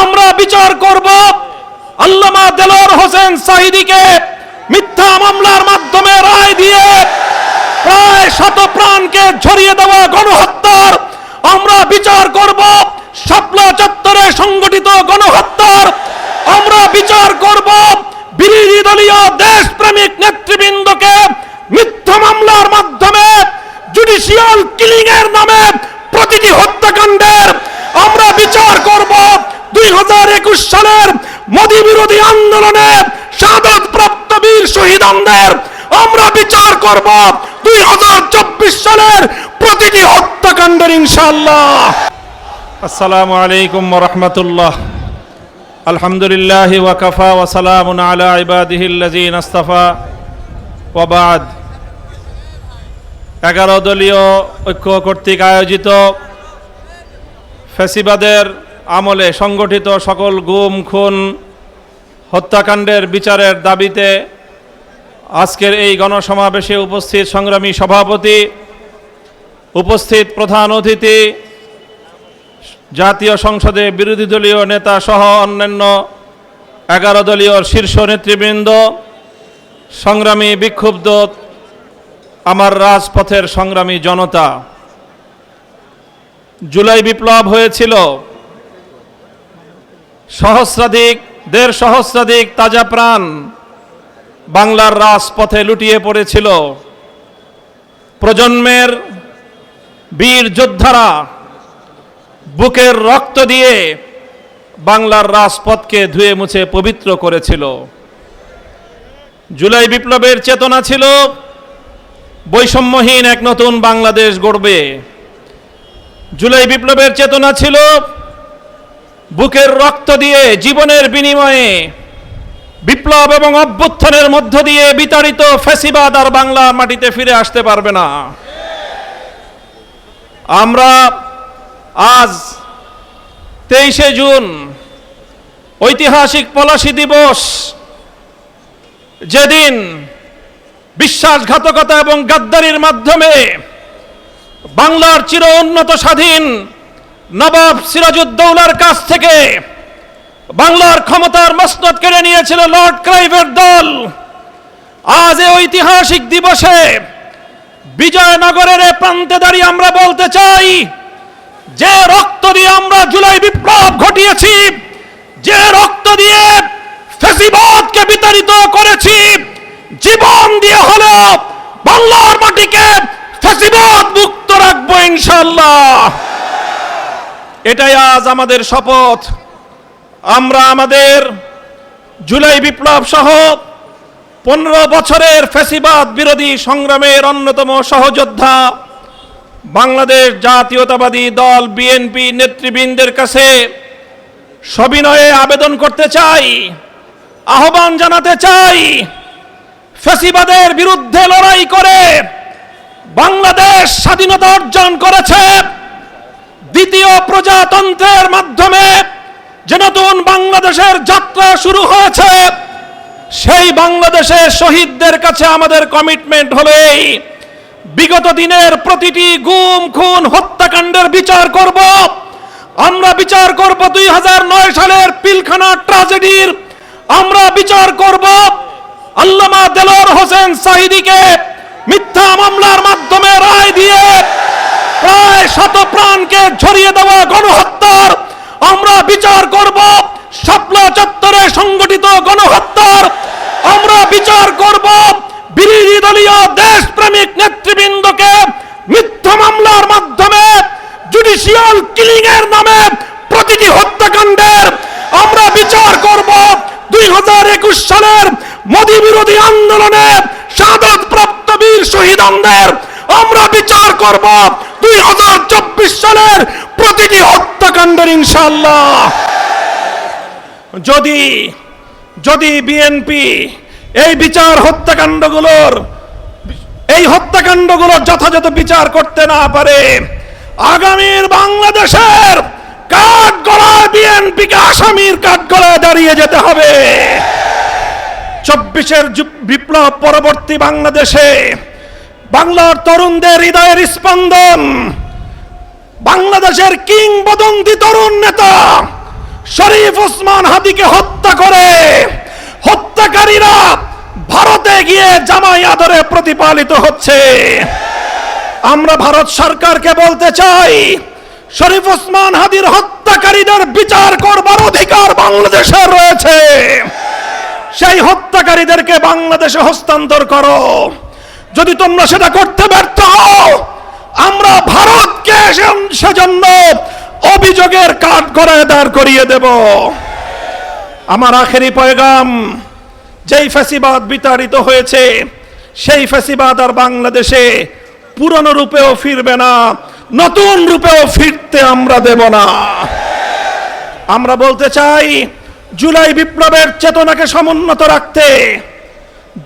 আমরা বিচার করব আল্লামা দেলোয়ার হোসেন সাঈদীকে মিথ্যা মামলার মাধ্যমে রায় দিয়ে প্রায় শত প্রাণকে ঝরিয়ে দেওয়া গণহত্যার আমরা বিচার করব। শাপলা চত্বরে সংগঠিত গণহত্যার আমরা বিচার করব। বিরোধী দলীয় দেশপ্রেমিক নেতৃবৃন্দকে মিথ্যা মামলার মাধ্যমে জুডিশিয়াল কিলিং এর নামে প্রতিটি হত্যাকাণ্ডের আমরা বিচার করব। 2021 সালের মোদী বিরোধী আন্দোলনে শাহাদাত প্রাপ্ত বীর শহীদদের আমরা বিচার করব। 2024 সালের প্রতিটি হত্যাকাণ্ডের ইনশাআল্লাহ। আসসালামু আলাইকুম ওয়া রাহমাতুল্লাহ। আলহামদুলিল্লাহ ওয়া কাফা ওয়া সালামুন আলা ইবাদিহিল্লাযিনা ইসতাফা ওয়া বা'দ। 11 দলীয় ঐক্য কর্তৃক আয়োজিত ফ্যাসিবাদের আমলে সংগঠিত সকল গুম খুন হত্যাকাণ্ডের বিচারের দাবিতে আজকের এই গণসমাবেশে উপস্থিত সংগ্রামী সভাপতি, উপস্থিত প্রধান অতিথি, জাতীয় সংসদে বিরোধী দলীয় নেতা সহ অন্যান্য 11 দলীয় শীর্ষ নেতৃবৃন্দ, সংগ্রামী বিক্ষুব্ধ আমার রাজপথের সংগ্রামী জনতা, জুলাই বিপ্লব হয়েছিল, দেড় সহস্রাধিক তাজা প্রাণ বাংলার রাজপথে লুটিয়ে পড়েছিল। প্রজন্মের বীর যোদ্ধারা বুকের রক্ত দিয়ে বাংলার রাজপথকে ধুয়ে মুছে পবিত্র করেছিল। জুলাই বিপ্লবের চেতনা ছিল বৈষম্যহীন এক নতুন বাংলাদেশ গড়বে। জুলাই বিপ্লবের চেতনা ছিল বুকের রক্ত দিয়ে জীবনের বিনিময়ে বিপ্লব এবং অভ্যুত্থানের মধ্য দিয়ে বিতাড়িত ফ্যাসিবাদ আর বাংলার মাটিতে ফিরে আসতে পারবে না। আমরা আজ 23শে জুন ঐতিহাসিক পলাশী দিবস, যেদিন বিশ্বাসঘাতকতা এবং গাদ্দারির মাধ্যমে বাংলার চির উন্নত স্বাধীন নবাব সিরাজউদ্দৌলার কাছ থেকে বাংলার ক্ষমতার মসনদ কেড়ে নিয়েছিল লর্ড ক্লাইভের দল। আজ এই ঐতিহাসিক দিবসে বিজয়নগরের প্রান্তে দাঁড়িয়ে আমরা বলতে চাই, যে রক্ত দিয়ে আমরা জুলাই বিপ্লব ঘটিয়েছি, যে রক্ত দিয়ে ফ্যাসিবাদকে বিতাড়িত করেছি, জীবন দিয়ে হলো বাংলার মাটিকে ফ্যাসিবাদ মুক্ত রাখবো ইনশাআল্লাহ। এটাই আজ আমাদের শপথ। আমরা আমাদের জুলাই বিপ্লব সহ 15 বছরের ফ্যাসিবাদ বিরোধী সংগ্রামের অন্যতম সহযোদ্ধা বাংলাদেশ জাতীয়তাবাদী দল বিএনপি নেতৃবৃন্দের কাছে সবিনয়ে আবেদন করতে চাই, আহ্বান জানাতে চাই, ফ্যাসিবাদের বিরুদ্ধে লড়াই করে বাংলাদেশ স্বাধীনতা অর্জন করেছে। দ্বিতীয় প্রজাতন্ত্রের মাধ্যমে যে নতুন বাংলাদেশের যাত্রা শুরু হয়েছে, সেই বাংলাদেশের শহীদদের কাছে আমাদের কমিটমেন্ট হলো এই, বিগত দিনের প্রতিটি গুম খুন হত্যাকাণ্ডের বিচার করব। আমরা বিচার করব 2009 সালের পিলখানা ট্র্যাজেডির, আমরা বিচার করব আল্লামা দেলোয়ার হোসেন সাঈদীকে মিথ্যা মামলার মাধ্যমে রায় দিয়ে প্রায় শত প্রাণকে ঝরিয়ে দেওয়া গণহত্যার আমরা বিচার করব। শাপলা চত্বরে সংগঠিত গণহত্যার আমরা বিচার করব। বিরোধী দলীয় দেশপ্রেমিক নেতৃবৃন্দকে মিথ্যা মামলার মাধ্যমে জুডিশিয়াল কিলিং এর নামে প্রতিটি হত্যাকাণ্ডের আমরা বিচার করব। 2021 সালের মোদী বিরোধী আন্দোলনে শাহাদাত প্রাপ্ত বীর শহীদদের আমরা বিচার করব। 2024 সালের প্রতিটি হত্যাকাণ্ডের ইনশাআল্লাহ। যদি বিএনপি এই হত্যাকাণ্ডগুলোর যথাযথ বিচার করতে না পারে, আগামীর বাংলাদেশের কাঠগড়ায় বিএনপিকে আসামির কাঠগড়ায় দাঁড়িয়ে যেতে হবে। 24-এর বিপ্লব পরবর্তী বাংলাদেশে বাংলার তরুণদের হৃদয়ের স্পন্দন, বাংলাদেশের কিংবদন্তি তরুণ নেতা শরীফ ওসমান হাদিকে হত্যা করে হত্যাকারীরা ভারতে গিয়ে জামাই আদরে প্রতিপালিত হচ্ছে। আমরা ভারত সরকারকে বলতে চাই, শরীফ ওসমান হাদির হত্যাকারীদের বিচার করবার অধিকার বাংলাদেশের রয়েছে। সেই হত্যাকারীদেরকে বাংলাদেশে হস্তান্তর করো। যদি তোমরা সেটা করতে ব্যর্থ হও, আমরা ভারতকে সেজন্য অভিযোগের কাঠগড়ায় দাঁড় করিয়ে দেব। আমার আখেরি পয়গাম, যেই ফ্যাসিবাদ বিতাড়িত হয়েছে সেই ফ্যাসিবাদ আর বাংলাদেশে পুরনো রূপেও ফিরবে না, নতুন রূপেও ফিরতে আমরা দেব না। আমরা বলতে চাই, জুলাই বিপ্লবের চেতনাকে সমুন্নত রাখতে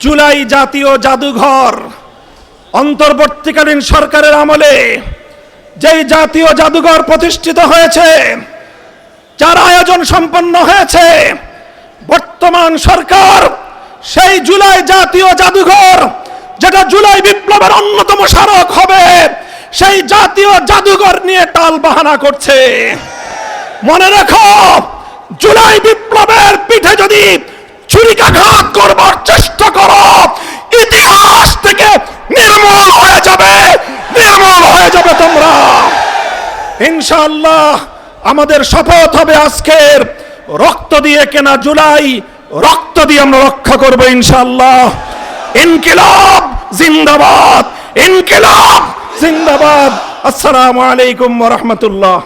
জুলাই জাতীয় জাদুঘর অন্তর্বর্তীকালীন সরকারের আমলে যেই জাতীয় জাদুঘর প্রতিষ্ঠিত হয়েছে, যার আয়োজন সম্পন্ন হয়েছে, বর্তমান সরকার সেই জুলাই জাতীয় জাদুঘর, যেটা জুলাই বিপ্লবের অন্যতম স্মারক হবে, সেই জাতীয় জাদুঘর নিয়ে টাল বাহানা করছে। মনে রেখো, জুলাই বিপ্লবের পিঠে যদি ছুরিকাঘাত করবার চেষ্টা করো, ইতিহাস থেকে নির্মূল হয়ে যাবে, নির্মূল হয়ে যাবে তোমরা। ইনশাআল্লাহ আমাদের শপথ হবে আজকের, রক্ত দিয়ে কেনা জুলাই, রক্ত দিয়ে আমরা রক্ষা করবো ইনশাআল্লাহ। ইনকিলাব জিন্দাবাদ, ইনকিলাব জিন্দাবাদ। আসসালামু আলাইকুম ওয়া রাহমাতুল্লাহ।